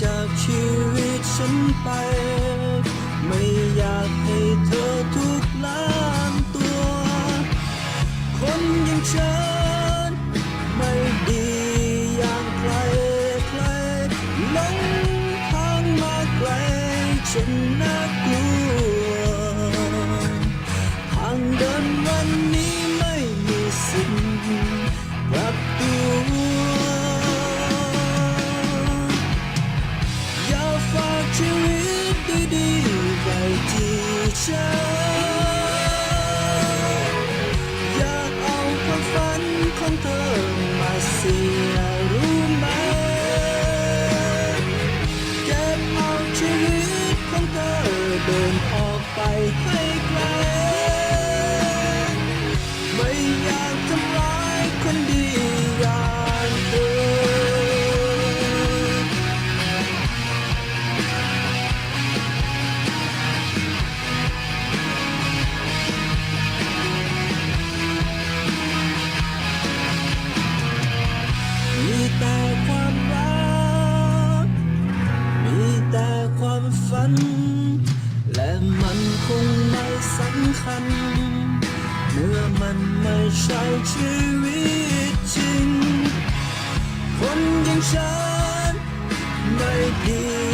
จากชีวิตฉันไปไม่อยากให้เธอทุกข์ล้านตัวคนอย่างฉันไม่ดีอย่างใครหลงทางมาไกลฉันน่ากลัวทางเดินวันนี้ไม่มีสิ่งปรับตัวอย่าฝากชีวิตดีๆไว้ที่ฉันอย่าเอาความฝันของเธอมาเสียรู้ไหมเก็บเอาชีวิตของเธอเดินออกไปให้ไกลไม่อยากทำร้ายคนดีอย่างเธอมีแต่ความรักมีแต่ความฝันและมันคงไม่สำคัญเมื่อมันไม่ใช่ชีวิตจริงคนอย่างฉันไม่ดี